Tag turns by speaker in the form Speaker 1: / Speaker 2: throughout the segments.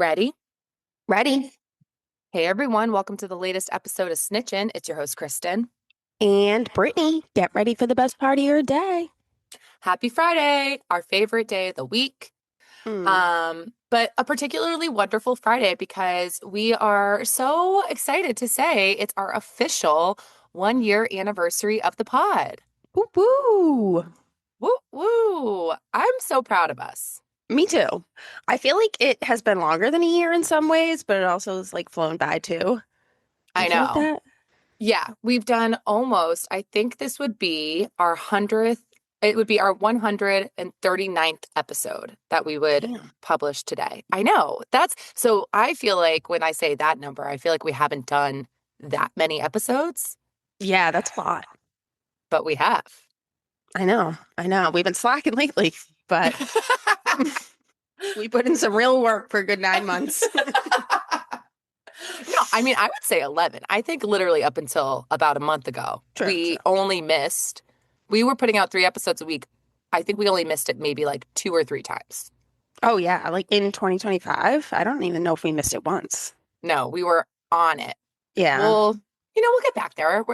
Speaker 1: Ready?
Speaker 2: Ready?
Speaker 1: Hey everyone, welcome to the latest episode of Snitchin. It's your host, Kristen.
Speaker 2: And Brittany, get ready for the best part of your day.
Speaker 1: Happy Friday, our favorite day of the week.
Speaker 2: Mm.
Speaker 1: But a particularly wonderful Friday because we are so excited to say it's our official 1 year anniversary of the pod.
Speaker 2: Woo woo.
Speaker 1: Woo woo! I'm so proud of us.
Speaker 2: Me too. I feel like it has been longer than a year in some ways, but it also has like flown by too. Do you
Speaker 1: I
Speaker 2: feel like
Speaker 1: know.
Speaker 2: that?
Speaker 1: Yeah, we've done almost, I think this would be our 100th, it would be our 139th episode that we would
Speaker 2: Damn.
Speaker 1: publish today. I know. So I feel like when I say that number, I feel like we haven't done that many episodes,
Speaker 2: Yeah, that's a lot.
Speaker 1: but we have.
Speaker 2: I know. I know. We've been slacking lately, but we put in some real work for a good 9 months.
Speaker 1: No, I mean, I would say 11. I think literally up until about a month ago,
Speaker 2: True, true.
Speaker 1: we were putting out 3 episodes a week. I think we only missed it maybe like 2 or 3 times.
Speaker 2: Oh yeah, like in 2025. I don't even know if we missed it once.
Speaker 1: No, we were on it.
Speaker 2: Yeah,
Speaker 1: We'll get back there.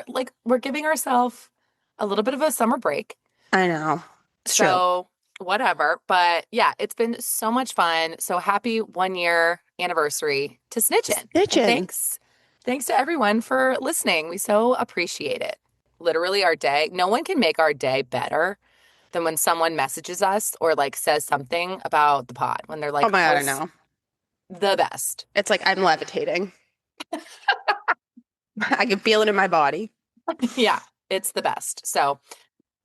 Speaker 1: We're giving ourselves a little bit of a summer break.
Speaker 2: I know. It's true.
Speaker 1: So whatever. But yeah, it's been so much fun. So happy 1 year anniversary to Snitchin. And
Speaker 2: Snitchin'.
Speaker 1: thanks to everyone for listening. We so appreciate it. Literally our day. No one can make our day better than when someone messages us or like says something about the pod when they're
Speaker 2: Oh
Speaker 1: like,
Speaker 2: my God, I
Speaker 1: how's
Speaker 2: know.
Speaker 1: the best.
Speaker 2: It's like I'm levitating. I can feel it in my body.
Speaker 1: Yeah, it's the best. So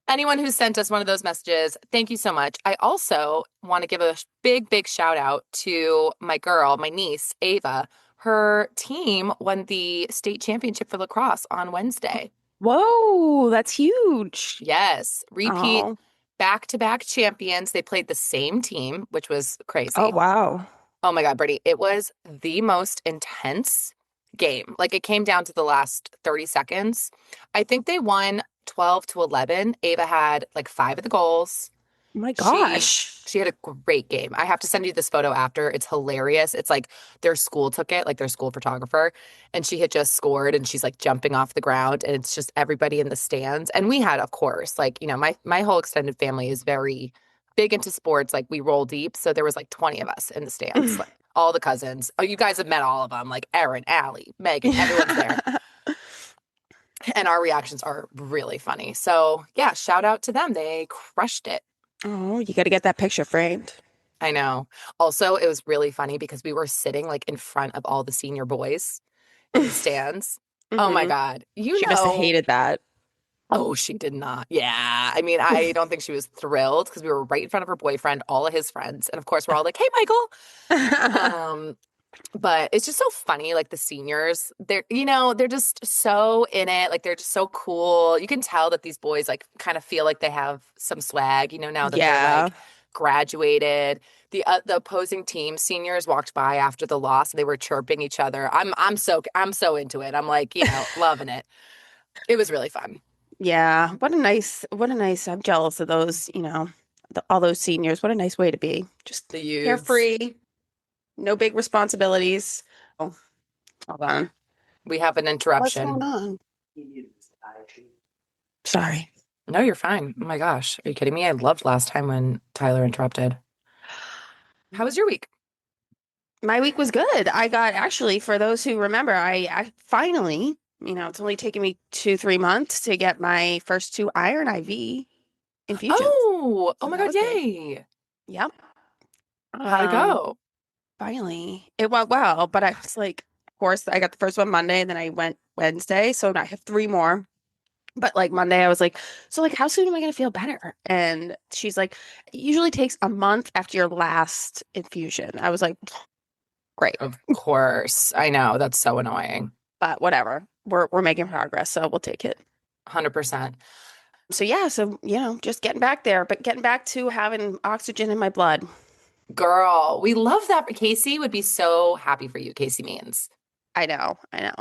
Speaker 1: anyone who sent us one of those messages, thank you so much. I also want to give a big shout out to my girl, my niece, Ava. Her team won the state championship for lacrosse on Wednesday.
Speaker 2: Whoa, that's huge.
Speaker 1: Yes, repeat
Speaker 2: Oh,
Speaker 1: back-to-back champions. They played the same team, which was
Speaker 2: oh
Speaker 1: crazy.
Speaker 2: wow.
Speaker 1: Oh my God, Brittany, it was the most intense game. Like it came down to the last 30 seconds. I think they won 12-11. Ava had like 5 of the goals.
Speaker 2: Oh my
Speaker 1: She
Speaker 2: gosh.
Speaker 1: she had a great game. I have to send you this photo after. It's hilarious. It's like their school took it, like their school photographer, and she had just scored and she's like jumping off the ground and it's just everybody in the stands. And we had, of course, like, my whole extended family is very big into sports. Like we roll deep. So there was like 20 of us in the stands, like all the cousins. Oh, you guys have met all of them, like Erin, Allie, Megan, everyone's there. And our reactions are really funny. So yeah, shout out to them. They crushed it.
Speaker 2: Oh, you got to get that picture framed.
Speaker 1: I know. Also, it was really funny because we were sitting like in front of all the senior boys in the stands. Oh my
Speaker 2: Hmm.
Speaker 1: God.
Speaker 2: She must have hated that.
Speaker 1: Oh, she did not. Yeah. I mean, I don't think she was thrilled because we were right in front of her boyfriend, all of his friends. And of course, we're all like, hey, Michael. But it's just so funny. Like the seniors, they're just so in it. Like they're just so cool. You can tell that these boys like kind of feel like they have some swag, now that they're
Speaker 2: Yeah.
Speaker 1: like graduated. The opposing team seniors walked by after the loss and they were chirping each other. I'm so into it. I'm like, loving it. It was really fun.
Speaker 2: Yeah. What a nice, I'm jealous of those, all those seniors. What a nice way to be. Just
Speaker 1: The youths.
Speaker 2: carefree, no big responsibilities. Oh, hold on.
Speaker 1: We have an
Speaker 2: What's
Speaker 1: interruption.
Speaker 2: going on? Sorry.
Speaker 1: No, you're fine. Oh my gosh. Are you kidding me? I loved last time when Tyler interrupted. How was your week?
Speaker 2: My week was good. I got actually, for those who remember, I finally, it's only taken me 2, 3 months to get my first 2 iron IV infusions.
Speaker 1: Oh
Speaker 2: So
Speaker 1: my
Speaker 2: that
Speaker 1: God,
Speaker 2: was good.
Speaker 1: yay.
Speaker 2: Yep.
Speaker 1: How'd it
Speaker 2: Um,
Speaker 1: go?
Speaker 2: Finally, it went well, but I was like, of course, I got the first one Monday, and then I went Wednesday, so I have 3 more. But like Monday, I was like, so like, how soon am I gonna feel better? And she's like, it usually takes a month after your last infusion. I was like, great,
Speaker 1: Of course. I know. That's so annoying.
Speaker 2: but whatever. We're making progress, so we'll take it.
Speaker 1: 100%.
Speaker 2: So yeah, so just getting back there, but getting back to having oxygen in my blood.
Speaker 1: Girl, we love that. Casey would be so happy for you, Casey Means.
Speaker 2: I know, I know.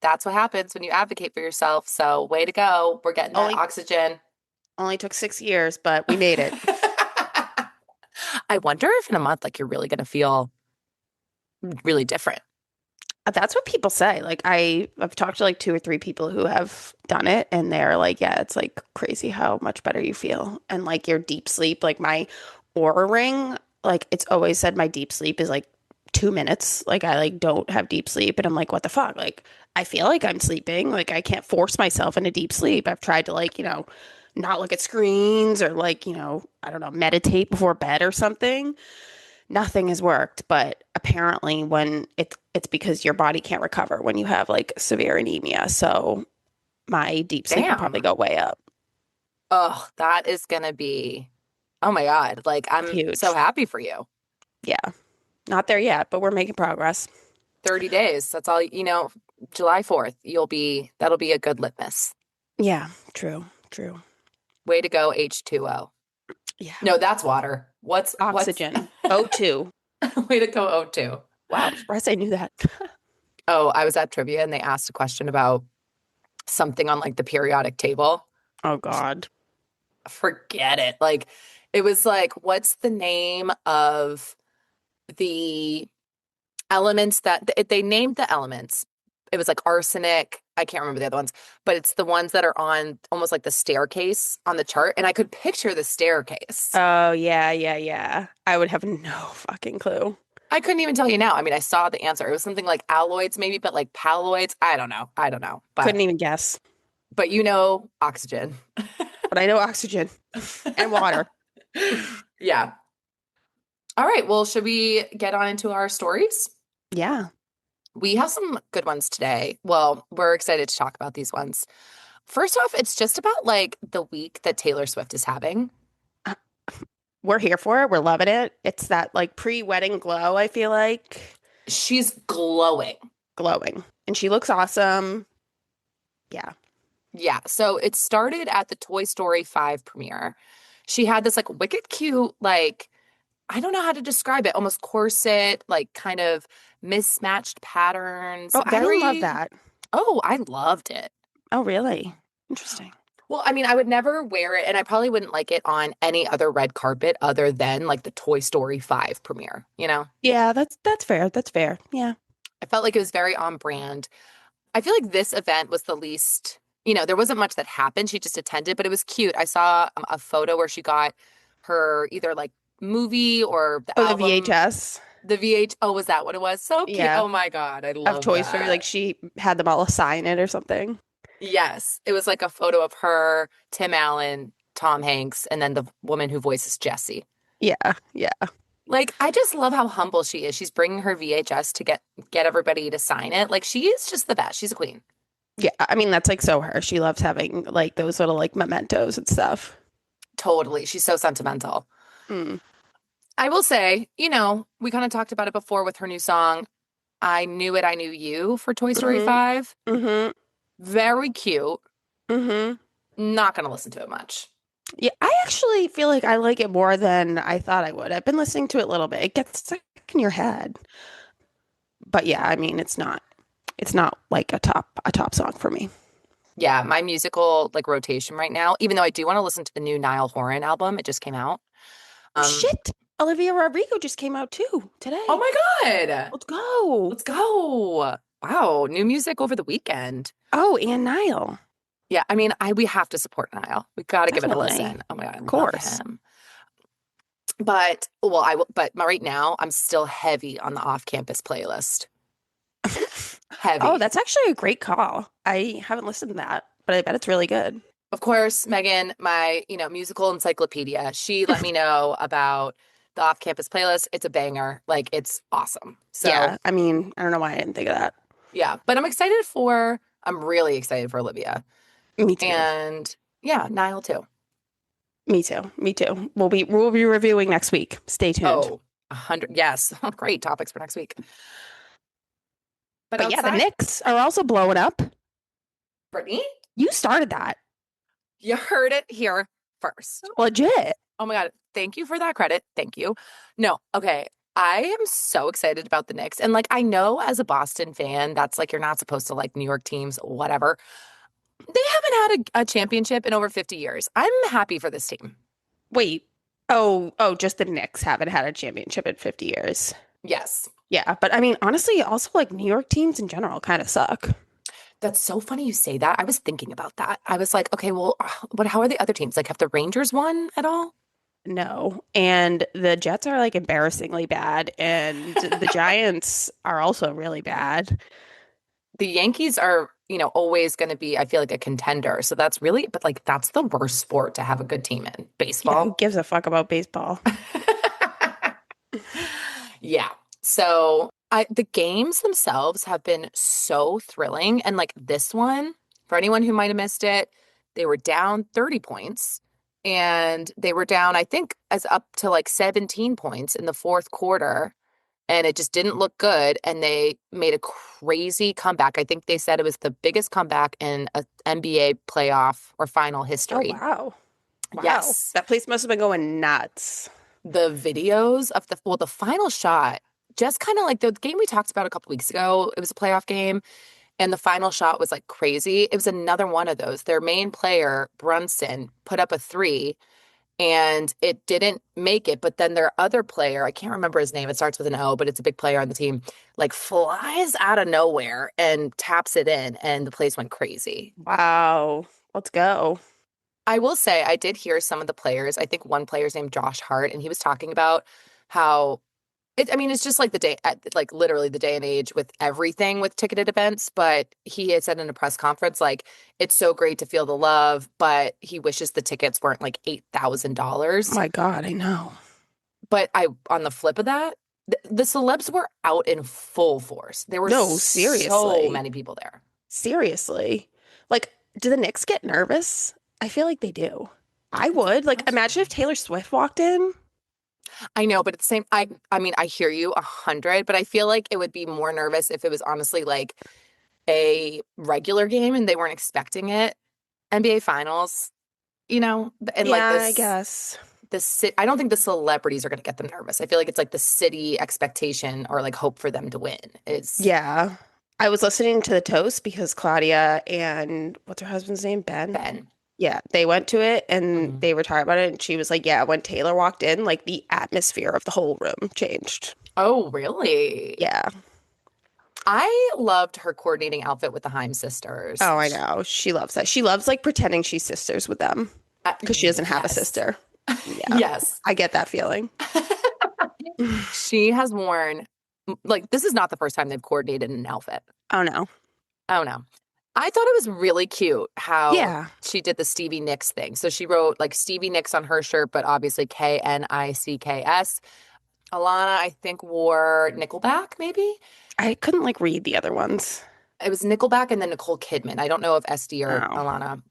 Speaker 1: That's what happens when you advocate for yourself. So, way to go. We're getting that
Speaker 2: Only
Speaker 1: oxygen.
Speaker 2: only took 6 years, but we made it.
Speaker 1: I wonder if in a month, like, you're really going to feel really different.
Speaker 2: That's what people say. Like I've talked to like two or three people who have done it and they're like, yeah, it's like crazy how much better you feel. And like your deep sleep, like my Aura Ring, like it's always said my deep sleep is like 2 minutes. Like I like don't have deep sleep and I'm like, what the fuck? Like I feel like I'm sleeping. Like I can't force myself into deep sleep. I've tried to like, not look at screens or like, I don't know, meditate before bed or something. Nothing has worked, but apparently when it's because your body can't recover when you have like severe anemia. So my deep sleep will probably
Speaker 1: Damn.
Speaker 2: go way up.
Speaker 1: Oh, that is gonna be, oh my God. Like, I'm so
Speaker 2: Huge.
Speaker 1: happy for you.
Speaker 2: Yeah. Not there yet, but we're making progress.
Speaker 1: 30 days. That's all, July 4th, that'll be a good litmus.
Speaker 2: Yeah, true, true.
Speaker 1: Way to go, H2O.
Speaker 2: Yeah.
Speaker 1: No, that's water. What's
Speaker 2: Oxygen. O2.
Speaker 1: way to go, O2.
Speaker 2: Wow, I'm surprised I knew that.
Speaker 1: Oh, I was at trivia and they asked a question about something on like the periodic table.
Speaker 2: Oh God.
Speaker 1: Forget it. Like, it was like, what's the name of the elements that they named the elements? It was like arsenic. I can't remember the other ones, but it's the ones that are on almost like the staircase on the chart. And I could picture the staircase.
Speaker 2: Oh yeah, yeah, yeah. I would have no fucking clue.
Speaker 1: I couldn't even tell you now. I mean, I saw the answer. It was something like alloys, maybe, but like paloids. I don't know. I don't know.
Speaker 2: Couldn't even guess.
Speaker 1: But oxygen.
Speaker 2: But I know oxygen and water.
Speaker 1: Yeah. All right. Well, should we get on into our stories?
Speaker 2: Yeah.
Speaker 1: We have some good ones today. Well, we're excited to talk about these ones. First off, it's just about like the week that Taylor Swift is having.
Speaker 2: We're here for it. We're loving it. It's that like pre-wedding glow, I feel like.
Speaker 1: She's glowing.
Speaker 2: Glowing. And she looks awesome. Yeah.
Speaker 1: Yeah. So it started at the Toy Story 5 premiere. She had this like wicked cute, like, I don't know how to describe it, almost corset, like kind of mismatched patterns.
Speaker 2: Oh, I didn't love
Speaker 1: Very,
Speaker 2: that.
Speaker 1: oh, I loved it.
Speaker 2: Oh, really? Interesting.
Speaker 1: Well, I mean, I would never wear it, and I probably wouldn't like it on any other red carpet other than like the Toy Story 5 premiere, you know?
Speaker 2: Yeah, that's fair. That's fair. Yeah.
Speaker 1: I felt like it was very on brand. I feel like this event was the least, there wasn't much that happened. She just attended, but it was cute. I saw a photo where she got her either like movie or the
Speaker 2: Oh, the
Speaker 1: album,
Speaker 2: VHS.
Speaker 1: the VH. Oh, was that what it was? So cute.
Speaker 2: Yeah.
Speaker 1: Oh my God. I
Speaker 2: Of
Speaker 1: love
Speaker 2: Toy Story. Like
Speaker 1: that.
Speaker 2: she had them all sign it or something.
Speaker 1: Yes. It was like a photo of her, Tim Allen, Tom Hanks, and then the woman who voices Jessie.
Speaker 2: Yeah. Yeah.
Speaker 1: Like, I just love how humble she is. She's bringing her VHS to get everybody to sign it. Like, she is just the best. She's a queen.
Speaker 2: Yeah. I mean, that's like so her. She loves having like those little like mementos and stuff.
Speaker 1: Totally. She's so sentimental.
Speaker 2: Mm.
Speaker 1: I will say, we kind of talked about it before with her new song, I Knew It, I Knew You for Toy Story
Speaker 2: Mm-hmm.
Speaker 1: 5.
Speaker 2: Mm-hmm.
Speaker 1: Very cute.
Speaker 2: Mm-hmm.
Speaker 1: Not going to listen to it much.
Speaker 2: Yeah, I actually feel like I like it more than I thought I would. I've been listening to it a little bit. It gets stuck in your head. But yeah, I mean, it's not like a top song for me.
Speaker 1: Yeah, my musical like rotation right now, even though I do want to listen to the new Niall Horan album, it just came out.
Speaker 2: Oh
Speaker 1: Um,
Speaker 2: shit. Olivia Rodrigo just came out too
Speaker 1: oh
Speaker 2: today.
Speaker 1: my God.
Speaker 2: Let's go.
Speaker 1: Let's go. Wow, new music over the weekend.
Speaker 2: Oh, and Niall.
Speaker 1: Yeah, I mean, we have to support Niall. We got to give it a
Speaker 2: Definitely.
Speaker 1: listen. Oh my God, I
Speaker 2: Of
Speaker 1: love
Speaker 2: course.
Speaker 1: him. But well, but right now I'm still heavy on the off-campus playlist.
Speaker 2: Oh,
Speaker 1: Heavy.
Speaker 2: that's actually a great call. I haven't listened to that, but I bet it's really good.
Speaker 1: Of course, Megan, my, musical encyclopedia, she let me know about the off-campus playlist. It's a banger. Like, it's awesome. So,
Speaker 2: Yeah, I mean, I don't know why I didn't think of that.
Speaker 1: yeah, but I'm really excited for Olivia.
Speaker 2: Me too.
Speaker 1: And yeah, Niall too.
Speaker 2: Me too. Me too. We'll be reviewing next week. Stay tuned.
Speaker 1: Oh, 100. Yes. Great topics for next week. But
Speaker 2: But yeah, the
Speaker 1: outside,
Speaker 2: Knicks are also blowing up.
Speaker 1: Brittany,
Speaker 2: You started that.
Speaker 1: you heard it here first.
Speaker 2: Legit.
Speaker 1: Oh my God. Thank you for that credit. Thank you. No, okay. I am so excited about the Knicks. And like, I know as a Boston fan, that's like, you're not supposed to like New York teams, whatever. They haven't had a championship in over 50 years. I'm happy for this team.
Speaker 2: Wait. Oh, just the Knicks haven't had a championship in 50 years.
Speaker 1: Yes.
Speaker 2: Yeah, but I mean, honestly, also like New York teams in general kind of suck.
Speaker 1: That's so funny you say that. I was thinking about that. I was like, okay, well, but how are the other teams? Like, have the Rangers won at all?
Speaker 2: No. And the Jets are like embarrassingly bad, and the Giants are also really bad.
Speaker 1: The Yankees are, always going to be, I feel like, a contender. So that's really, but like, that's the worst sport to have a good team in
Speaker 2: Yeah, who
Speaker 1: baseball.
Speaker 2: gives a fuck about baseball?
Speaker 1: Yeah. So the games themselves have been so thrilling. And like this one, for anyone who might have missed it, they were down 30 points and they were down, I think, as up to like 17 points in the fourth quarter. And it just didn't look good. And they made a crazy comeback. I think they said it was the biggest comeback in a NBA playoff or final
Speaker 2: Oh,
Speaker 1: history.
Speaker 2: wow. Wow.
Speaker 1: Yes.
Speaker 2: That place must have been going nuts.
Speaker 1: The videos of the final shot, just kind of like the game we talked about a couple weeks ago. It was a playoff game, and the final shot was like crazy. It was another one of those. Their main player, Brunson, put up a three and it didn't make it. But then their other player, I can't remember his name, it starts with an O, but it's a big player on the team, like flies out of nowhere and taps it in, and the place went crazy.
Speaker 2: Wow. Let's go.
Speaker 1: I will say I did hear some of the players. I think one player's named Josh Hart, and he was talking about how I mean, it's just like like literally the day and age with everything with ticketed events. But he had said in a press conference, like, it's so great to feel the love, but he wishes the tickets weren't like $8,000.
Speaker 2: My God, I know.
Speaker 1: But on the flip of that, the celebs were out in full force. There were
Speaker 2: No,
Speaker 1: so
Speaker 2: seriously.
Speaker 1: many people there.
Speaker 2: Seriously. Like, do the Knicks get nervous? I feel like they do. I
Speaker 1: That's a
Speaker 2: would.
Speaker 1: good
Speaker 2: Like, imagine if
Speaker 1: question.
Speaker 2: Taylor Swift walked in.
Speaker 1: I know, but at the same, I mean, I hear you 100, but I feel like it would be more nervous if it was honestly like a regular game and they weren't expecting it. NBA Finals, and like
Speaker 2: Yeah, I guess.
Speaker 1: I don't think the celebrities are going to get them nervous. I feel like it's like the city expectation or like hope for them to win is
Speaker 2: Yeah. I was listening to the toast because Claudia and what's her husband's name? Ben.
Speaker 1: Ben.
Speaker 2: Yeah, they went to it and
Speaker 1: Mhm.
Speaker 2: they were talking about it. And she was like, yeah, when Taylor walked in, like the atmosphere of the whole room changed.
Speaker 1: Oh, really?
Speaker 2: Yeah.
Speaker 1: I loved her coordinating outfit with the Haim sisters.
Speaker 2: Oh, I know. She loves that. She loves like pretending she's sisters with them because she doesn't have a
Speaker 1: Yes.
Speaker 2: sister. Yeah.
Speaker 1: Yes.
Speaker 2: I get that feeling.
Speaker 1: She has worn, like, this is not the first time they've coordinated an outfit.
Speaker 2: Oh no.
Speaker 1: Oh no. I thought it was really cute how
Speaker 2: Yeah.
Speaker 1: she did the Stevie Nicks thing. So she wrote like Stevie Nicks on her shirt, but obviously Knicks. Alana, I think, wore Nickelback, maybe.
Speaker 2: I couldn't like read the other ones.
Speaker 1: It was Nickelback and then Nicole Kidman. I don't know if SD or
Speaker 2: Oh.
Speaker 1: Alana,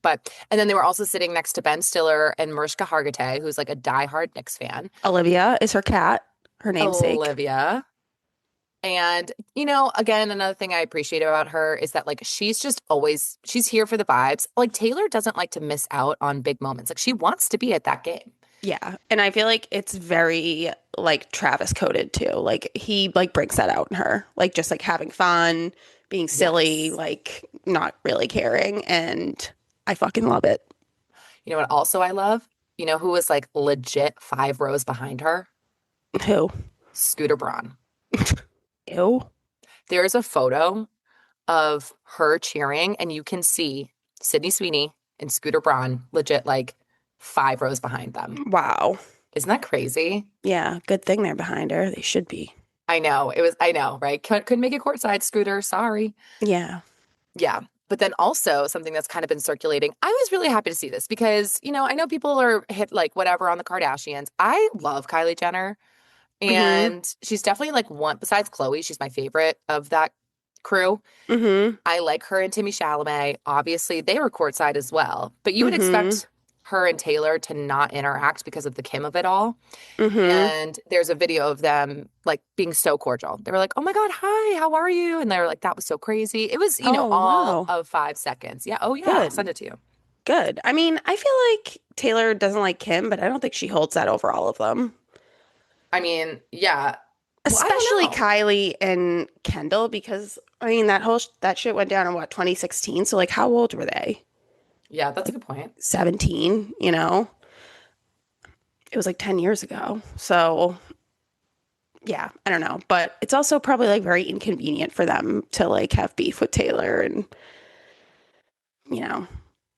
Speaker 1: and then they were also sitting next to Ben Stiller and Mariska Hargitay, who's like a diehard Knicks fan.
Speaker 2: Olivia is her cat, her namesake.
Speaker 1: Olivia. And, again, another thing I appreciate about her is that, like, she's here for the vibes. Like, Taylor doesn't like to miss out on big moments. Like, she wants to be at that game.
Speaker 2: Yeah. And I feel like it's very like Travis coded too. Like he like brings that out in her. Like just like having fun, being silly,
Speaker 1: Yes.
Speaker 2: like not really caring. And I fucking love it.
Speaker 1: You know what also I love? You know who was like legit 5 rows behind her?
Speaker 2: Who?
Speaker 1: Scooter Braun.
Speaker 2: Ew.
Speaker 1: There's a photo of her cheering, and you can see Sydney Sweeney and Scooter Braun legit like 5 rows behind them.
Speaker 2: Wow.
Speaker 1: Isn't that crazy?
Speaker 2: Yeah. Good thing they're behind her. They should be.
Speaker 1: I know, right? Couldn't make it courtside, Scooter. Sorry.
Speaker 2: Yeah.
Speaker 1: Yeah. But then also something that's kind of been circulating. I was really happy to see this because, I know people are hit like whatever on the Kardashians. I love Kylie Jenner.
Speaker 2: Mm-hmm.
Speaker 1: And she's definitely like one, besides Chloe, she's my favorite of that crew.
Speaker 2: Mm-hmm.
Speaker 1: I like her and Timmy Chalamet. Obviously, they were courtside as well. But you would
Speaker 2: Mm-hmm.
Speaker 1: expect her and Taylor to not interact because of the Kim of it all.
Speaker 2: Mm-hmm.
Speaker 1: And there's a video of them like being so cordial. They were like, "Oh my God, hi, how are you?" And they were like, "That was so crazy." It was,
Speaker 2: Oh,
Speaker 1: all
Speaker 2: wow.
Speaker 1: of 5 seconds. Yeah. Oh, yeah. I'll
Speaker 2: Good.
Speaker 1: send it to you.
Speaker 2: Good. I mean, I feel like Taylor doesn't like Kim, but I don't think she holds that over all of them.
Speaker 1: I mean, yeah. Well, I don't
Speaker 2: Especially
Speaker 1: know.
Speaker 2: Kylie and Kendall, because I mean that shit went down in what 2016. So like, how old were they?
Speaker 1: Yeah, that's a
Speaker 2: Like
Speaker 1: good point.
Speaker 2: 17. You know, it was like 10 years ago. So Yeah, I don't know, but it's also probably like very inconvenient for them to like have beef with Taylor and you know,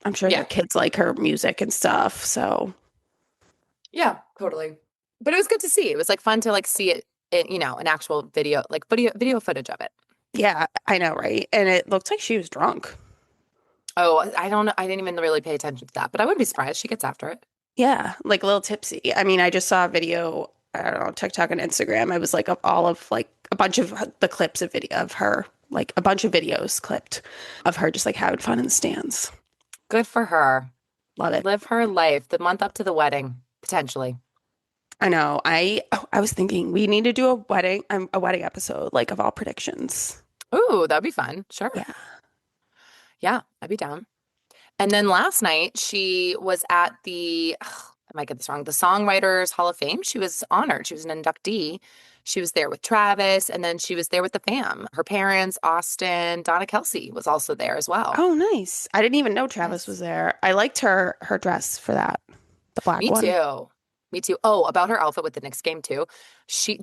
Speaker 2: I'm sure their
Speaker 1: Yeah.
Speaker 2: kids like her music and stuff. So,
Speaker 1: Yeah, totally. But it was good to see. It was like fun to like see it, an actual video, like video footage of it.
Speaker 2: yeah, I know, right? And it looked like she was drunk.
Speaker 1: Oh, I don't know. I didn't even really pay attention to that, but I wouldn't be surprised she gets after it.
Speaker 2: Yeah, like a little tipsy. I mean, I just saw a video, I don't know, TikTok and Instagram. I was like of all of like a bunch of the clips of video of her, like a bunch of videos clipped of her just like having fun in the stands.
Speaker 1: Good for her.
Speaker 2: Love it.
Speaker 1: Live her life the month up to the wedding, potentially.
Speaker 2: I know. I was thinking we need to do a wedding episode like of all predictions.
Speaker 1: Ooh, that'd be fun. Sure.
Speaker 2: Yeah.
Speaker 1: Yeah, I'd be down. And then last night she was at I might get this wrong, the Songwriters Hall of Fame. She was honored. She was an inductee. She was there with Travis, and then she was there with the fam. Her parents, Austin, Donna Kelsey was also there as well.
Speaker 2: Oh, nice. I didn't even know Travis was
Speaker 1: Yes.
Speaker 2: there. I liked her dress for that, the black
Speaker 1: Me
Speaker 2: one.
Speaker 1: too. Me too. Oh, about her outfit with the Knicks game too.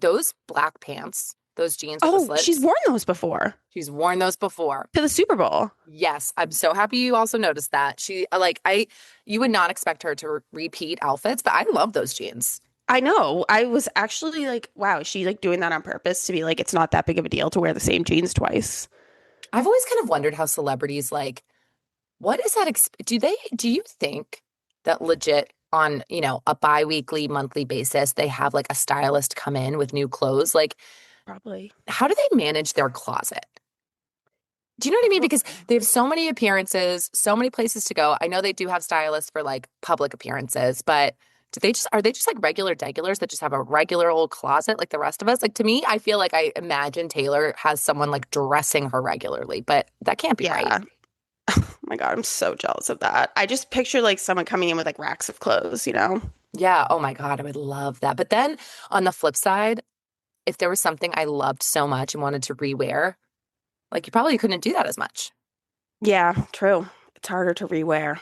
Speaker 1: Those black pants, those jeans with the
Speaker 2: Oh, she's
Speaker 1: slits,
Speaker 2: worn those before
Speaker 1: she's worn those before.
Speaker 2: to the Super Bowl.
Speaker 1: Yes, I'm so happy you also noticed that. You would not expect her to repeat outfits, but I love those jeans.
Speaker 2: I know. I was actually like, wow, is she like doing that on purpose to be like, it's not that big of a deal to wear the same jeans twice?
Speaker 1: I've always kind of wondered how celebrities like, what is that? Do you think that legit on, a bi-weekly, monthly basis, they have like a stylist come in with new clothes? Like,
Speaker 2: Probably.
Speaker 1: how do they manage their closet? Do you know what I mean? Because
Speaker 2: Probably.
Speaker 1: they have so many appearances, so many places to go. I know they do have stylists for like public appearances, but are they just like regulars that just have a regular old closet like the rest of us? Like to me, I feel like I imagine Taylor has someone like dressing her regularly, but that can't be right.
Speaker 2: Yeah. Oh my God, I'm so jealous of that. I just picture like someone coming in with like racks of clothes, you know?
Speaker 1: Yeah. Oh my God, I would love that. But then on the flip side, if there was something I loved so much and wanted to rewear, like you probably couldn't do that as much.
Speaker 2: Yeah, true. It's harder to rewear.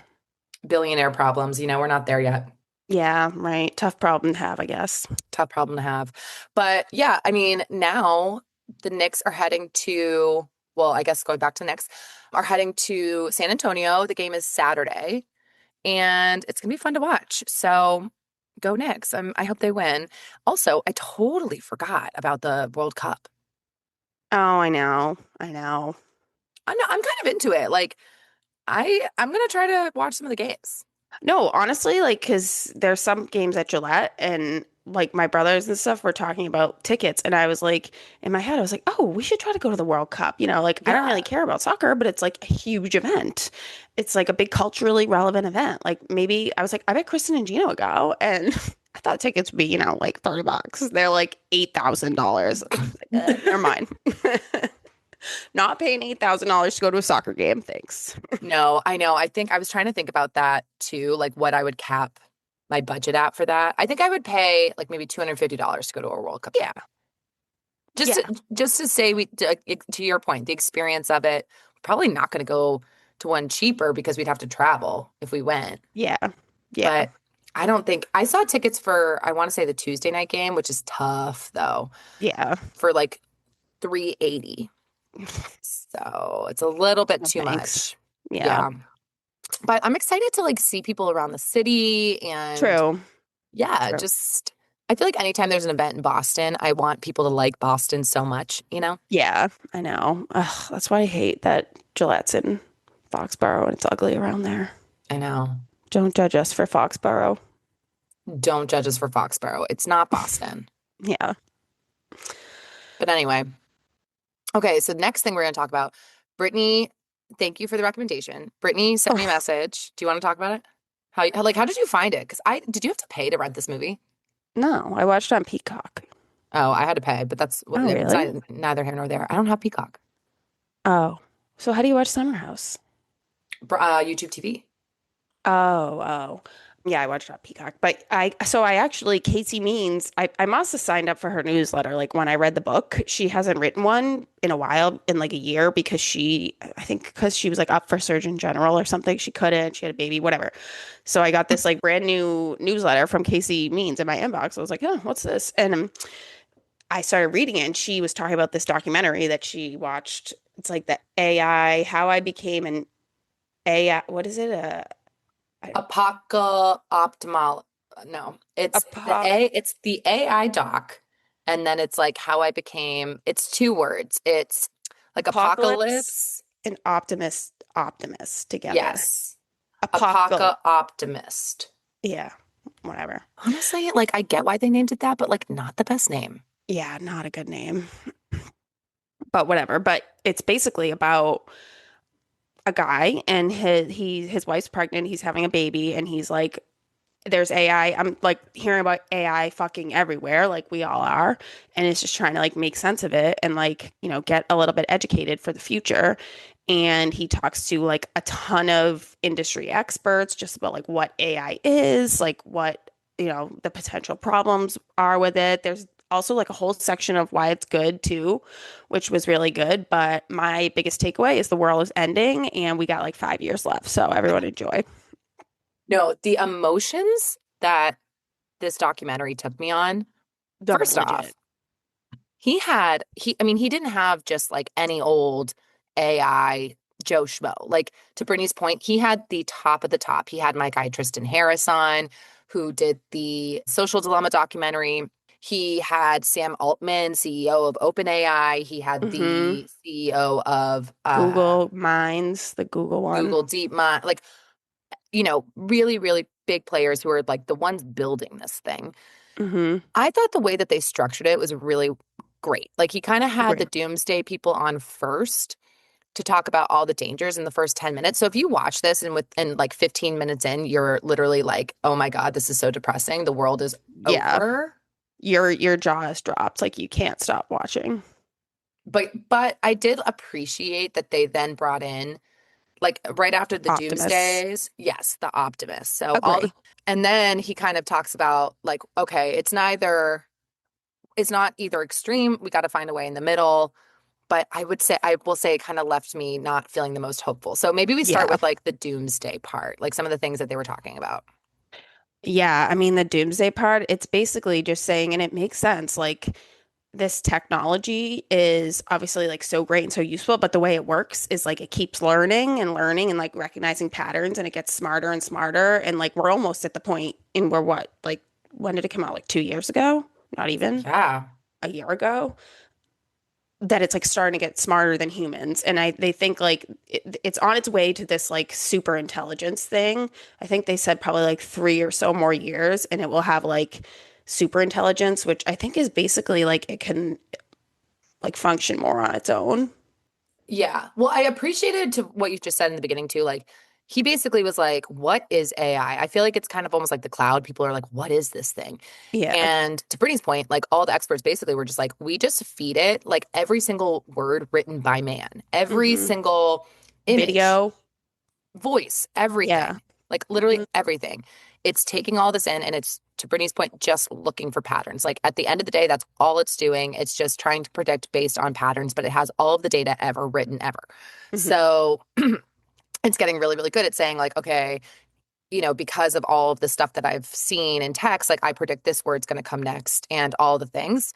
Speaker 1: Billionaire problems, we're not there yet.
Speaker 2: Yeah, right. Tough problem to have, I guess.
Speaker 1: Tough problem to have. But yeah, I mean, now the Knicks are heading to, well, I guess going back to Knicks, are heading to San Antonio. The game is Saturday, and it's going to be fun to watch. So go Knicks. I hope they win. Also, I totally forgot about the World Cup.
Speaker 2: Oh, I know. I know.
Speaker 1: I'm kind of into it. Like, I'm going to try to watch some of the games.
Speaker 2: No, honestly, like, because there's some games at Gillette, and like my brothers and stuff were talking about tickets, and I was like, in my head, I was like, oh, we should try to go to the World Cup. Like I don't really
Speaker 1: Yeah.
Speaker 2: care about soccer, but it's like a huge event. It's like a big culturally relevant event. Like maybe I was like, I bet Kristen and Gino would go, and I thought tickets would be, like $30. They're like $8,000. Never mind. Not paying $8,000 to go to a soccer game. Thanks.
Speaker 1: No, I know. I think I was trying to think about that too, like what I would cap my budget at for that. I think I would pay like maybe $250 to go to a World Cup
Speaker 2: Yeah.
Speaker 1: game. Just
Speaker 2: Yeah.
Speaker 1: to say to your point, the experience of it, probably not going to go to one cheaper because we'd have to travel if we went.
Speaker 2: Yeah. Yeah.
Speaker 1: But I don't think I saw tickets for I want to say the Tuesday night game, which is tough though,
Speaker 2: Yeah.
Speaker 1: for like 380. So it's a little bit
Speaker 2: No
Speaker 1: too
Speaker 2: thanks.
Speaker 1: much.
Speaker 2: Yeah.
Speaker 1: Yeah. But I'm excited to like see people around the city and
Speaker 2: True.
Speaker 1: yeah,
Speaker 2: True.
Speaker 1: just I feel like anytime there's an event in Boston, I want people to like Boston so much?
Speaker 2: Yeah, I know. Ugh, that's why I hate that Gillette's in Foxborough and it's ugly around there.
Speaker 1: I know.
Speaker 2: Don't judge us for Foxborough.
Speaker 1: Don't judge us for Foxborough. It's not Boston.
Speaker 2: Yeah.
Speaker 1: But anyway, okay, so the next thing we're going to talk about, Brittany, thank you for the recommendation. Brittany sent me a
Speaker 2: Oh,
Speaker 1: message. Do you want to talk about it? How did you find it? Because did you have to pay to rent this movie?
Speaker 2: no, I watched it on Peacock.
Speaker 1: Oh, I had to pay, but
Speaker 2: Oh,
Speaker 1: it's
Speaker 2: really?
Speaker 1: neither here nor there. I don't have Peacock.
Speaker 2: Oh. So how do you watch Summer House?
Speaker 1: YouTube TV.
Speaker 2: Oh, oh. Yeah, I watched it on Peacock. But I actually, Casey Means, I must have signed up for her newsletter. Like when I read the book, she hasn't written one in a while, in like a year, because I think because she was like up for Surgeon General or something. She couldn't, she had a baby, whatever. So I got this like brand new newsletter from Casey Means in my inbox. I was like, oh, what's this? And I started reading it and she was talking about this documentary that she watched. It's like the AI, how I became an AI, what is it? I-
Speaker 1: Apoca optimal. No,
Speaker 2: apo
Speaker 1: it's the AI doc, and then it's like how I became. It's two words. It's like
Speaker 2: apocalypse
Speaker 1: apocalypse.
Speaker 2: and optimist together.
Speaker 1: Yes,
Speaker 2: Apocalypse.
Speaker 1: apoca optimist.
Speaker 2: Yeah, whatever.
Speaker 1: Honestly, like I get why they named it that, but like not the best name.
Speaker 2: Yeah, not a good name, but whatever. But it's basically about a guy and his wife's pregnant, he's having a baby, and he's like, there's AI. I'm like hearing about AI fucking everywhere, like we all are, and it's just trying to like make sense of it and like, get a little bit educated for the future. And he talks to like a ton of industry experts just about like what AI is, like what, the potential problems are with it. There's also like a whole section of why it's good too, which was really good. But my biggest takeaway is the world is ending and we got like 5 years left. So everyone enjoy.
Speaker 1: No, the emotions that this documentary took me on.
Speaker 2: They're
Speaker 1: First off,
Speaker 2: legit.
Speaker 1: I mean, he didn't have just like any old AI Joe Schmo. Like to Brittany's point, he had the top of the top. He had my guy Tristan Harris on, who did the Social Dilemma documentary. He had Sam Altman, CEO of OpenAI. He had
Speaker 2: Hmm.
Speaker 1: the CEO of
Speaker 2: Google Minds, the Google one.
Speaker 1: Google DeepMind. Like, really, really big players who are like the ones building this thing.
Speaker 2: Hmm.
Speaker 1: I thought the way that they structured it was really great. Like he kind of had the
Speaker 2: Agree.
Speaker 1: doomsday people on first to talk about all the dangers in the first 10 minutes. So if you watch this and within like 15 minutes in, you're literally like, oh my God, this is so depressing. The world is
Speaker 2: Yeah.
Speaker 1: over.
Speaker 2: Your jaw is dropped. Like you can't stop watching.
Speaker 1: But I did appreciate that they then brought in like right after the
Speaker 2: Optimists.
Speaker 1: doomsdays, yes, the optimists. So
Speaker 2: Agree.
Speaker 1: and then he kind of talks about like, okay, it's not either extreme. We got to find a way in the middle. But I will say it kind of left me not feeling the most hopeful. So maybe we start
Speaker 2: Yeah.
Speaker 1: with like the doomsday part, like some of the things that they were talking about.
Speaker 2: Yeah. I mean, the doomsday part, it's basically just saying, and it makes sense. Like this technology is obviously like so great and so useful, but the way it works is like it keeps learning and like recognizing patterns and it gets smarter and smarter. And like we're almost at the point in where what, like when did it come out? Like 2 years ago? Not even
Speaker 1: Yeah.
Speaker 2: a year ago. That it's like starting to get smarter than humans. And they think like it's on its way to this like super intelligence thing. I think they said probably like 3 or so more years and it will have like super intelligence, which I think is basically like it can like function more on its own.
Speaker 1: Yeah. Well, I appreciated to what you just said in the beginning too. Like he basically was like, what is AI? I feel like it's kind of almost like the cloud. People are like, what is this thing?
Speaker 2: Yeah.
Speaker 1: And to Brittany's point, like all the experts basically were just like, we just feed it like every single word written by man, every
Speaker 2: Hmm.
Speaker 1: single image,
Speaker 2: Video.
Speaker 1: voice,
Speaker 2: Yeah.
Speaker 1: everything, like literally
Speaker 2: Mhm.
Speaker 1: everything. It's taking all this in and it's, to Brittany's point, just looking for patterns. Like at the end of the day, that's all it's doing. It's just trying to predict based on patterns, but it has all of the data ever written ever.
Speaker 2: Mhm.
Speaker 1: So it's getting really, really good at saying, like, okay, because of all of the stuff that I've seen in text, like I predict this word's going to come next and all the things.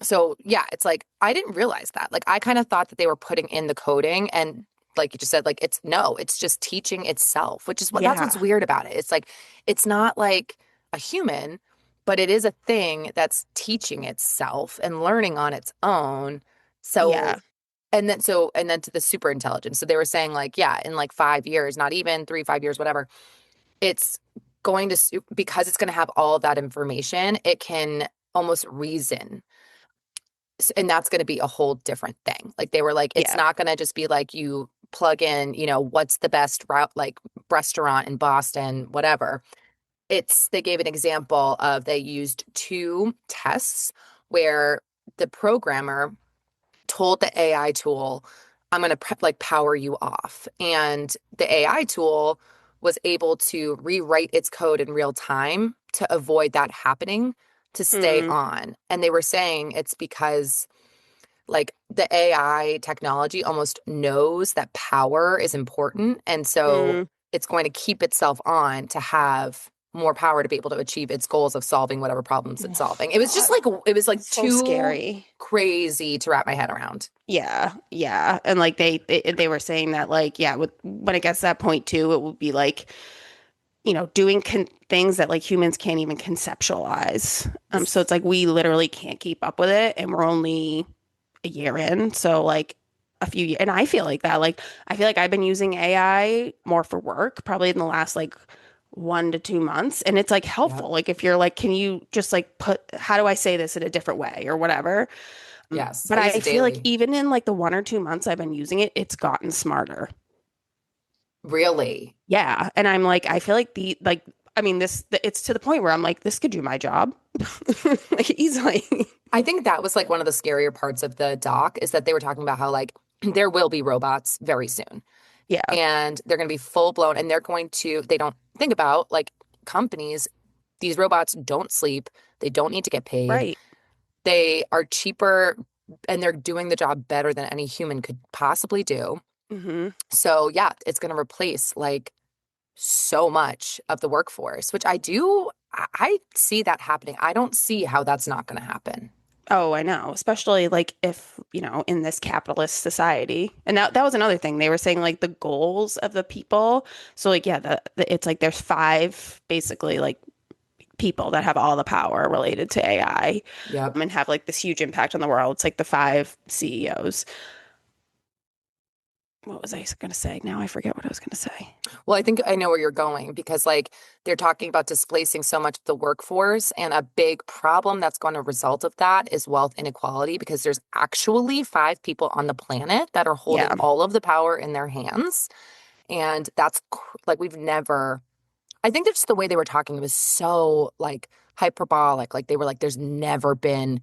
Speaker 1: So yeah, it's like I didn't realize that. Like I kind of thought that they were putting in the coding and like you just said, like it's just teaching itself, which is that's what's
Speaker 2: Yeah.
Speaker 1: weird about it. It's like it's not like a human, but it is a thing that's teaching itself and learning on its own. So
Speaker 2: Yeah.
Speaker 1: and then to the super intelligence. So they were saying like, yeah, in like 5 years, not even 3, 5 years, whatever, it's going to because it's going to have all of that information, it can almost reason and that's going to be a whole different thing. Like they were like, it's
Speaker 2: Yeah.
Speaker 1: not going to just be like you plug in, what's the best route, like restaurant in Boston, whatever. They gave an example of they used two tests where the programmer told the AI tool, I'm going to like power you off. And the AI tool was able to rewrite its code in real time to avoid that happening to stay
Speaker 2: Mm,
Speaker 1: on. And they were saying it's because like the AI technology almost knows that power is important. And so
Speaker 2: mm,
Speaker 1: it's going to keep itself on to have more power to be able to achieve its goals of solving whatever problems it's
Speaker 2: Oh,
Speaker 1: solving. It was just
Speaker 2: God.
Speaker 1: like it was like
Speaker 2: So
Speaker 1: too
Speaker 2: scary.
Speaker 1: crazy to wrap my head around.
Speaker 2: Yeah, yeah. And like they were saying that like yeah, when it gets to that point too, it would be like, doing things that like humans can't even conceptualize. So it's like we literally can't keep up with it and we're only a year in. So like a few years, and I feel like that. Like I feel like I've been using AI more for work probably in the last like 1 to 2 months. And it's like
Speaker 1: Yeah.
Speaker 2: helpful. Like if you're like, can you just like how do I say this in a different way or whatever?
Speaker 1: Yes.
Speaker 2: But
Speaker 1: I use
Speaker 2: I
Speaker 1: it
Speaker 2: feel like
Speaker 1: daily.
Speaker 2: even in like the 1 or 2 months I've been using it, it's gotten smarter.
Speaker 1: Really.
Speaker 2: Yeah. And I'm like, I feel like I mean, it's to the point where I'm like, this could do my job. Like easily.
Speaker 1: I think that was like one of the scarier parts of the doc is that they were talking about how like there will be robots very soon
Speaker 2: Yeah.
Speaker 1: and they're going to be full blown and they don't think about like companies, these robots don't sleep, they don't need to get paid,
Speaker 2: Right.
Speaker 1: they are cheaper and they're doing the job better than any human could possibly do.
Speaker 2: Hmm.
Speaker 1: So yeah, it's going to replace like so much of the workforce, which I see that happening. I don't see how that's not going to happen.
Speaker 2: Oh, I know. Especially like if, in this capitalist society. And that was another thing. They were saying like the goals of the people. So like, yeah, it's like there's five basically like people that have all the power related to AI,
Speaker 1: Yep.
Speaker 2: and have like this huge impact on the world. It's like the five CEOs. What was I going to say? Now I forget what I was going to say.
Speaker 1: Well, I think I know where you're going because, like, they're talking about displacing so much of the workforce, and a big problem that's going to result of that is wealth inequality because there's actually five people on the planet that are holding
Speaker 2: Yeah.
Speaker 1: all of the power in their hands. And like, we've never, I think that's just the way they were talking was so, like, hyperbolic. Like, they were like, there's never been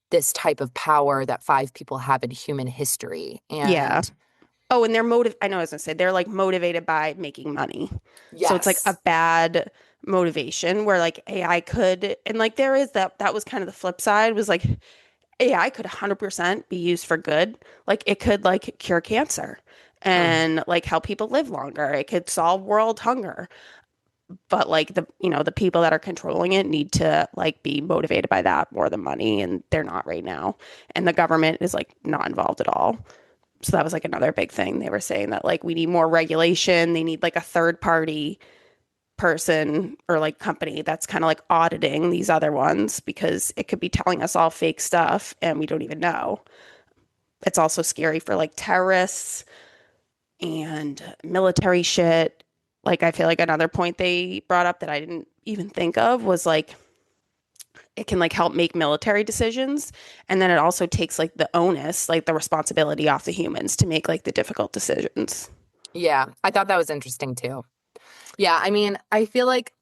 Speaker 1: this type of power that five people have in human history.
Speaker 2: Yeah.
Speaker 1: And
Speaker 2: Oh, and I know I was gonna say they're like motivated by making money. So it's like a
Speaker 1: yes,
Speaker 2: bad motivation where like AI could, and like there is that was kind of the flip side was like AI could 100% be used for good. Like it could like cure cancer
Speaker 1: mm,
Speaker 2: and like help people live longer. It could solve world hunger. But like the people that are controlling it need to like be motivated by that more than money, and they're not right now. And the government is like not involved at all. So that was like another big thing. They were saying that like we need more regulation. They need like a third party person or like company that's kind of like auditing these other ones because it could be telling us all fake stuff and we don't even know. It's also scary for like terrorists and military shit. Like I feel like another point they brought up that I didn't even think of was like it can like help make military decisions, and then it also takes like the onus, like the responsibility off the humans to make like the difficult decisions.
Speaker 1: yeah, I thought that was interesting too. Yeah, I mean, I feel like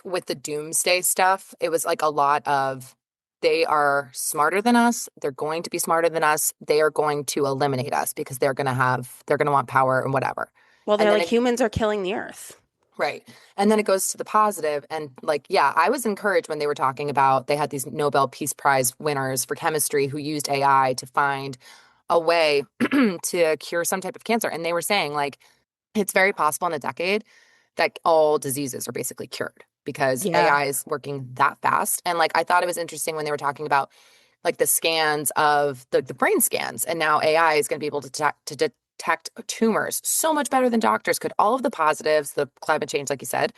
Speaker 1: with the doomsday stuff, it was like a lot of they are smarter than us, they're going to be smarter than us, they are going to eliminate us because they're going to want power and whatever.
Speaker 2: Well,
Speaker 1: And
Speaker 2: they're
Speaker 1: then
Speaker 2: like
Speaker 1: it
Speaker 2: humans are killing the earth.
Speaker 1: right. And then it goes to the positive and like yeah, I was encouraged when they were talking about they had these Nobel Peace Prize winners for chemistry who used AI to find a way to cure some type of cancer and they were saying like it's very possible in a decade that all diseases are basically cured because
Speaker 2: Yeah.
Speaker 1: AI is working that fast. And like I thought it was interesting when they were talking about like the scans of the brain scans, and now AI is going to be able to detect tumors so much better than doctors could. All of the positives, the climate change, like you said.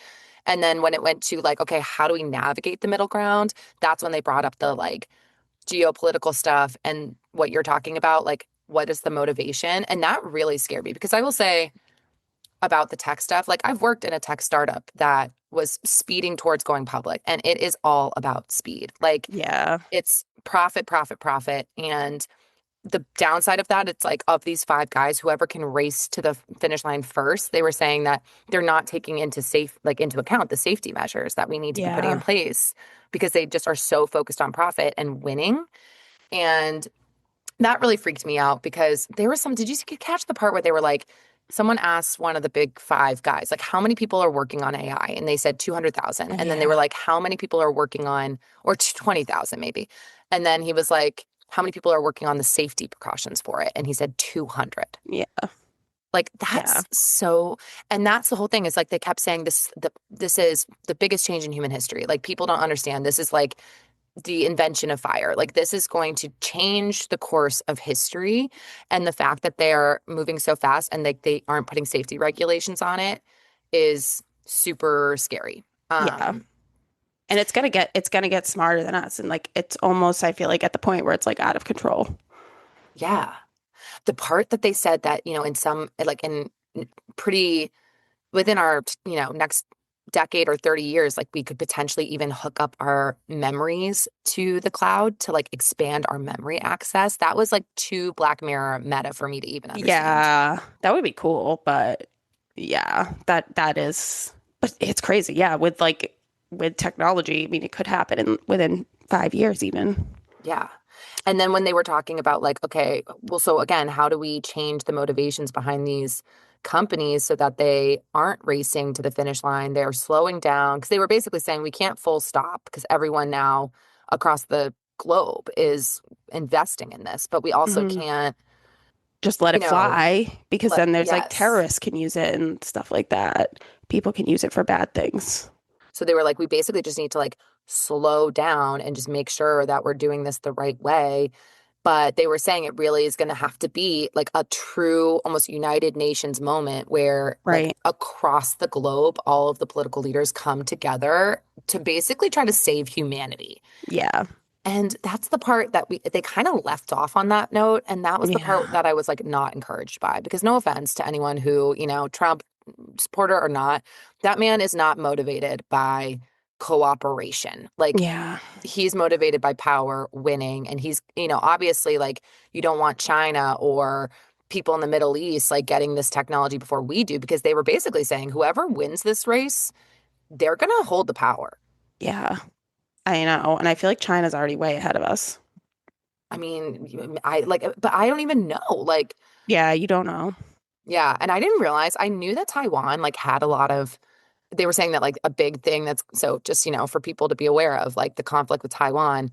Speaker 1: And then when it went to like, okay, how do we navigate the middle ground? That's when they brought up the like geopolitical stuff and what you're talking about, like what is the motivation? And that really scared me because I will say about the tech stuff. Like I've worked in a tech startup that was speeding towards going public and it is all about speed. Like
Speaker 2: Yeah.
Speaker 1: it's profit, profit, profit. And the downside of that, it's like of these five guys, whoever can race to the finish line first, they were saying that they're not taking into account the safety measures that we need to be putting in
Speaker 2: Yeah.
Speaker 1: place because they just are so focused on profit and winning. And that really freaked me out because there was did you catch the part where they were like, someone asked one of the big five guys, like, how many people are working on AI? And they said 200,000. And then they were
Speaker 2: Yeah.
Speaker 1: like, how many people are working on, or 20,000 maybe. And then he was like, how many people are working on the safety precautions for it? And he said 200.
Speaker 2: Yeah.
Speaker 1: Like
Speaker 2: Yeah.
Speaker 1: that's so, and that's the whole thing is like they kept saying this is the biggest change in human history. Like people don't understand. This is like the invention of fire. Like this is going to change the course of history. And the fact that they are moving so fast and they aren't putting safety regulations on it is super scary.
Speaker 2: Yeah. And it's gonna get smarter than us. And like it's almost, I feel like at the point where it's like out of control.
Speaker 1: Yeah. The part that they said that, in some like in pretty within our, next decade or 30 years, like we could potentially even hook up our memories to the cloud to like expand our memory access. That was like too Black Mirror meta for me to even understand.
Speaker 2: Yeah, that would be cool, but yeah, that is, but it's crazy. Yeah, with technology, I mean, it could happen within 5 years even.
Speaker 1: Yeah. And then when they were talking about like, okay, well, so again, how do we change the motivations behind these companies so that they aren't racing to the finish line? They're slowing down because they were basically saying we can't full stop because everyone now across the globe is investing in this, but we also
Speaker 2: Hmm.
Speaker 1: can't,
Speaker 2: Just let
Speaker 1: you
Speaker 2: it
Speaker 1: know,
Speaker 2: fly because then there's like
Speaker 1: yes.
Speaker 2: terrorists can use it and stuff like that. People can use it for bad things.
Speaker 1: So they were like, we basically just need to like slow down and just make sure that we're doing this the right way. But they were saying it really is going to have to be like a true, almost United Nations moment where, like,
Speaker 2: Right.
Speaker 1: across the globe, all of the political leaders come together to basically try to save humanity.
Speaker 2: Yeah.
Speaker 1: And that's the part that they kind of left off on that note. And that was the part
Speaker 2: Yeah.
Speaker 1: that I was like not encouraged by because no offense to anyone who, Trump supporter or not, that man is not motivated by cooperation. Like
Speaker 2: Yeah.
Speaker 1: he's motivated by power, winning, and he's, obviously like you don't want China or people in the Middle East like getting this technology before we do because they were basically saying whoever wins this race, they're going to hold the power.
Speaker 2: Yeah. I know. And I feel like China's already way ahead of us.
Speaker 1: I mean, I like, but I don't even know. Like,
Speaker 2: Yeah, you don't know.
Speaker 1: yeah. And I didn't realize, I knew that Taiwan like had a lot of, they were saying that like a big thing that's so just, for people to be aware of like the conflict with Taiwan,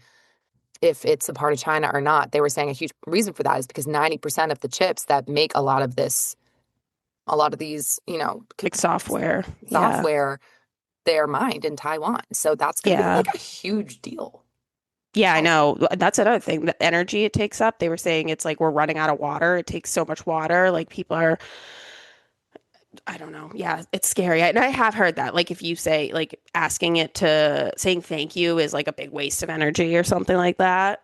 Speaker 1: if it's a part of China or not, they were saying a huge reason for that is because 90% of the chips that make a lot of this, a lot of these,
Speaker 2: Like software. Yeah.
Speaker 1: software, they're mined in Taiwan. So that's going to be
Speaker 2: Yeah.
Speaker 1: like a huge deal.
Speaker 2: Yeah, I
Speaker 1: Oh,
Speaker 2: know. That's another thing. The energy it takes up. They were saying it's like we're running out of water. It takes so much water. Like people are, I don't know. Yeah, it's scary. And I have heard that. Like if you say like asking it to saying thank you is like a big waste of energy or something like that.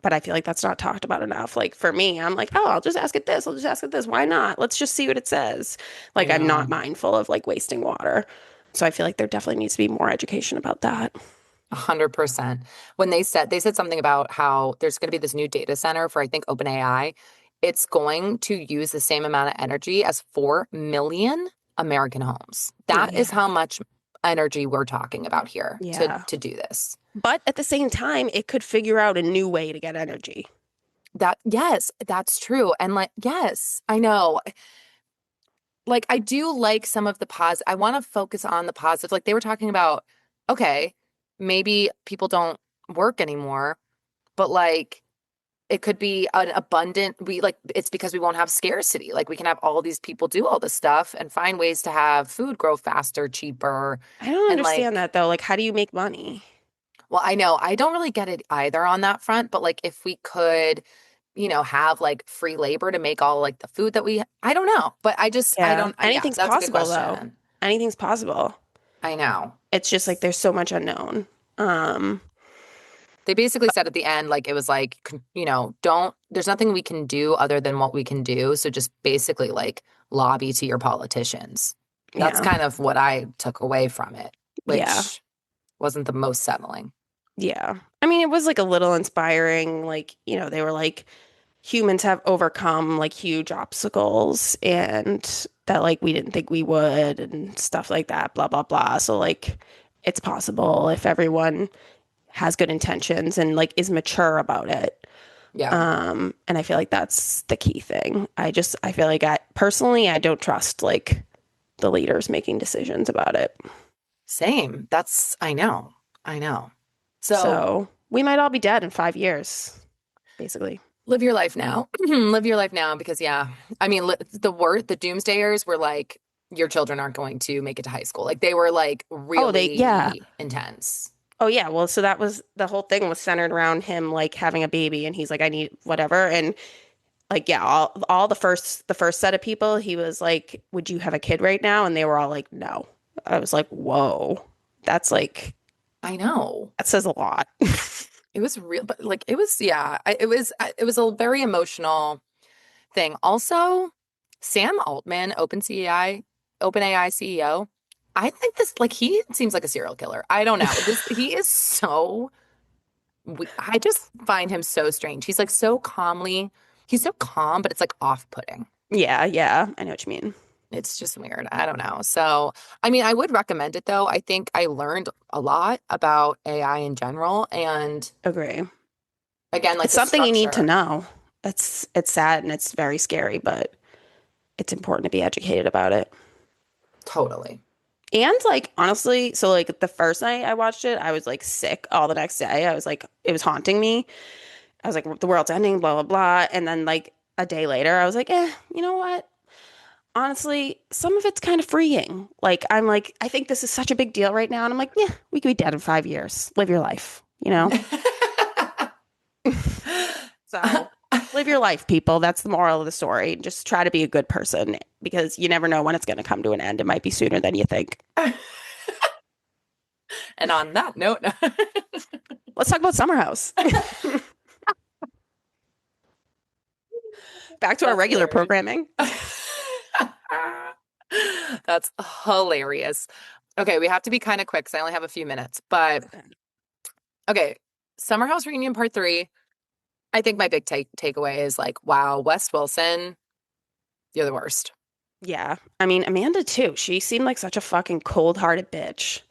Speaker 2: But I feel like that's not talked about enough. Like for me, I'm like, oh, I'll just ask it this. I'll just ask it this. Why not? Let's just see what it says.
Speaker 1: I
Speaker 2: Like I'm not
Speaker 1: know.
Speaker 2: mindful of like wasting water. So I feel like there definitely needs to be more education about that.
Speaker 1: 100%. When they said something about how there's going to be this new data center for I think OpenAI. It's going to use the same amount of energy as 4 million American homes. That is
Speaker 2: Yeah.
Speaker 1: how much energy we're talking about here to
Speaker 2: Yeah.
Speaker 1: to do this.
Speaker 2: But at the same time, it could figure out a new way to get energy.
Speaker 1: That yes, that's true. And like yes, I know. Like I do like some of the positive. I want to focus on the positive. Like they were talking about okay, maybe people don't work anymore, but like it could be an abundant we like it's because we won't have scarcity. Like we can have all these people do all this stuff and find ways to have food grow faster, cheaper.
Speaker 2: I don't
Speaker 1: And
Speaker 2: understand
Speaker 1: like,
Speaker 2: that though. Like, how do you make money?
Speaker 1: well, I know I don't really get it either on that front, but like if we could, have like free labor to make all like the food that I don't know. But I
Speaker 2: Yeah.
Speaker 1: don't, yeah,
Speaker 2: Anything's
Speaker 1: that's a good
Speaker 2: possible though.
Speaker 1: question.
Speaker 2: Anything's possible.
Speaker 1: I know.
Speaker 2: It's just like there's so much unknown. Um,
Speaker 1: They basically said at the end, like, it was like, there's nothing we can do other than what we can do. So just basically, like, lobby to your politicians. That's
Speaker 2: yeah.
Speaker 1: kind of what I took away from it,
Speaker 2: Yeah.
Speaker 1: which wasn't the most settling.
Speaker 2: Yeah. I mean, it was like a little inspiring. Like, they were like, humans have overcome like huge obstacles and that like we didn't think we would and stuff like that, blah, blah, blah. So, like, it's possible if everyone has good intentions and like is mature about it.
Speaker 1: Yeah.
Speaker 2: And I feel like that's the key thing. I feel like I don't trust like the leaders making decisions about it.
Speaker 1: Same. I know. I know. So
Speaker 2: So we might all be dead in 5 years, basically.
Speaker 1: Live your life now. Live your life now because yeah. I mean, the doomsdayers were like your children aren't going to make it to high school. Like they were like
Speaker 2: Oh, yeah.
Speaker 1: really intense.
Speaker 2: Oh, yeah. Well, so that was the whole thing was centered around him like having a baby, and he's like, I need whatever. And like, yeah, all the first set of people, he was like, would you have a kid right now? And they were all like, no. I was like, whoa, that's like,
Speaker 1: I know.
Speaker 2: that says a lot.
Speaker 1: It was real, but like it was, yeah, it was a very emotional thing. Also, Sam Altman, OpenAI CEO, I think this like he seems like a serial killer. I don't know. This he is so I just find him so strange. He's like he's so calm, but it's like off-putting.
Speaker 2: Yeah, yeah, I know what you mean.
Speaker 1: It's just weird. I don't know. So, I mean, I would recommend it though. I think I learned a lot about AI in general. And
Speaker 2: Agree.
Speaker 1: again, like
Speaker 2: It's
Speaker 1: the
Speaker 2: something you need to
Speaker 1: structure.
Speaker 2: know. It's sad and it's very scary, but it's important to be educated about it.
Speaker 1: Totally.
Speaker 2: And like honestly, so like the first night I watched it, I was like sick all the next day. I was like, it was haunting me. I was like, the world's ending, blah, blah, blah. And then like a day later, I was like, you know what? Honestly, some of it's kind of freeing. Like, I'm like, I think this is such a big deal right now. And I'm like, yeah, we could be dead in 5 years. Live your life, you know? So live your life, people. That's the moral of the story. Just try to be a good person because you never know when it's going to come to an end. It might be sooner than you think.
Speaker 1: And on that note,
Speaker 2: Let's talk about Summer House. Back to our
Speaker 1: that's
Speaker 2: regular
Speaker 1: hilarious.
Speaker 2: programming.
Speaker 1: That's hilarious. Okay, we have to be kind of quick because I only have a few minutes. But
Speaker 2: Okay.
Speaker 1: okay, Summer House Reunion Part 3. I think my big takeaway is like, wow, Wes Wilson, you're the worst.
Speaker 2: Yeah. I mean, Amanda too. She seemed like such a fucking cold-hearted bitch.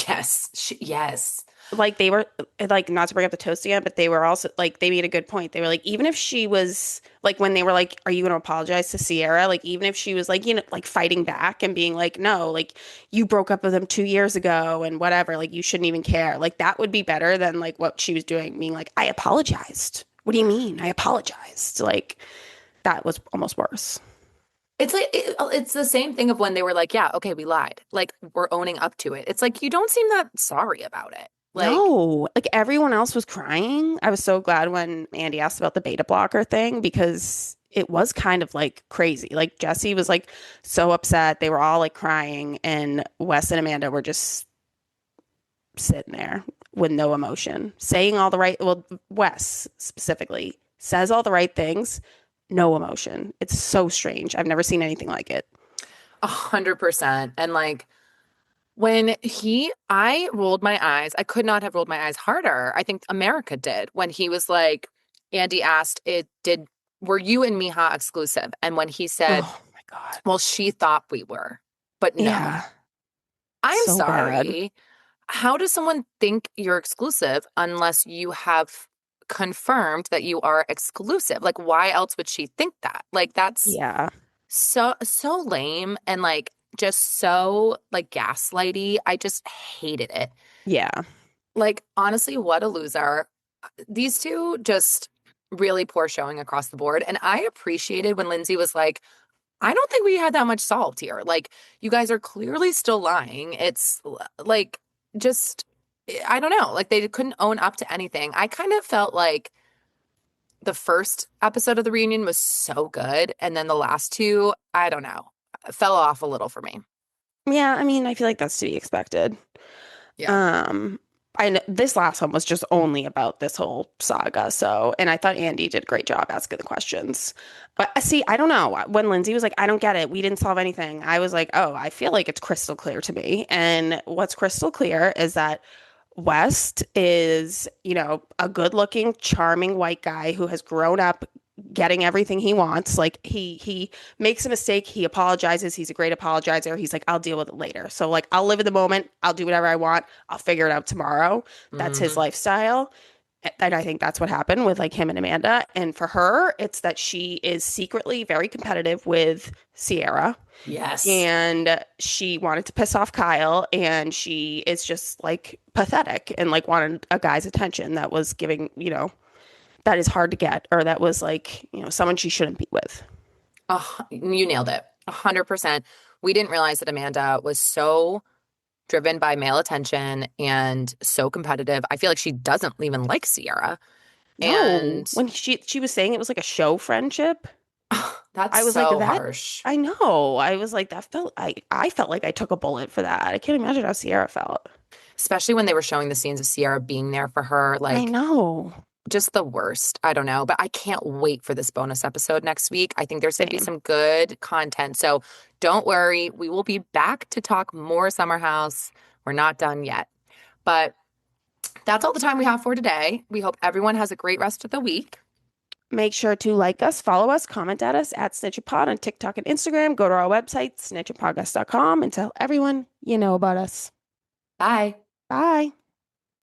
Speaker 1: Yes, yes.
Speaker 2: Like they were like not to bring up the toast again, but they were also like they made a good point. They were like, even if she was like when they were like, are you gonna apologize to Sierra? Like even if she was like, like fighting back and being like, no, like you broke up with him 2 years ago and whatever, like you shouldn't even care. Like that would be better than like what she was doing, being like, I apologized. What do you mean? I apologized. Like that was almost worse.
Speaker 1: It's like it's the same thing of when they were like, yeah, okay, we lied. Like we're owning up to it. It's like you don't seem that sorry about it. Like,
Speaker 2: No, like everyone else was crying. I was so glad when Andy asked about the beta blocker thing because it was kind of like crazy. Like Jesse was like so upset. They were all like crying, and Wes and Amanda were just sitting there with no emotion, saying all the right, well, Wes specifically says all the right things, no emotion. It's so strange. I've never seen anything like it.
Speaker 1: 100%. And like I rolled my eyes. I could not have rolled my eyes harder. I think America did when he was like, Andy asked, were you and Miha exclusive? And when he said,
Speaker 2: Oh my God.
Speaker 1: well, she thought we were, but no.
Speaker 2: Yeah,
Speaker 1: I'm
Speaker 2: so bad.
Speaker 1: sorry. How does someone think you're exclusive unless you have confirmed that you are exclusive? Like, why else would she think that? Like, that's
Speaker 2: Yeah,
Speaker 1: so lame and like just so like gaslighty. I just hated it.
Speaker 2: yeah,
Speaker 1: Like, honestly, what a loser. These two just really poor showing across the board. And I appreciated when Lindsay was like, I don't think we had that much salt here. Like, you guys are clearly still lying. It's like, just, I don't know. Like, they couldn't own up to anything. I kind of felt like the first episode of the reunion was so good. And then the last two, I don't know, fell off a little for me.
Speaker 2: yeah. I mean, I feel like that's to be expected.
Speaker 1: Yeah.
Speaker 2: Um, this last one was just only about this whole saga. So, and I thought Andy did a great job asking the questions. But see, I don't know. When Lindsay was like, I don't get it. We didn't solve anything. I was like, oh, I feel like it's crystal clear to me. And what's crystal clear is that West is, a good-looking, charming white guy who has grown up getting everything he wants. Like he makes a mistake, he apologizes, he's a great apologizer. He's like, I'll deal with it later. So like I'll live in the moment, I'll do whatever I want, I'll figure it out tomorrow. That's his
Speaker 1: Hmm.
Speaker 2: lifestyle. And I think that's what happened with like him and Amanda. And for her, it's that she is secretly very competitive with Sierra
Speaker 1: Yes.
Speaker 2: and she wanted to piss off Kyle and she is just like pathetic and like wanted a guy's attention that was giving, that is hard to get or that was like, someone she shouldn't be with.
Speaker 1: Oh, you nailed it. 100%. We didn't realize that Amanda was so driven by male attention and so competitive. I feel like she doesn't even like Sierra.
Speaker 2: No,
Speaker 1: And
Speaker 2: when she was saying it was like a show friendship,
Speaker 1: that's
Speaker 2: I was like
Speaker 1: so
Speaker 2: that.
Speaker 1: harsh,
Speaker 2: I know. I was like that felt I felt like I took a bullet for that. I can't imagine how Sierra felt.
Speaker 1: especially when they were showing the scenes of Sierra being there for her.
Speaker 2: I
Speaker 1: Like,
Speaker 2: know.
Speaker 1: just the worst. I don't know, but I can't wait for this bonus episode next week. I think there's going to be
Speaker 2: Same.
Speaker 1: some good content. So don't worry. We will be back to talk more Summer House. We're not done yet. But that's all the time we have for today. We hope everyone has a great rest of the week.
Speaker 2: Make sure to like us, follow us, comment at us at SnitchinPod on TikTok and Instagram. Go to our website, snitchinpodcast.com, and tell everyone you know about us.
Speaker 1: Bye.
Speaker 2: Bye.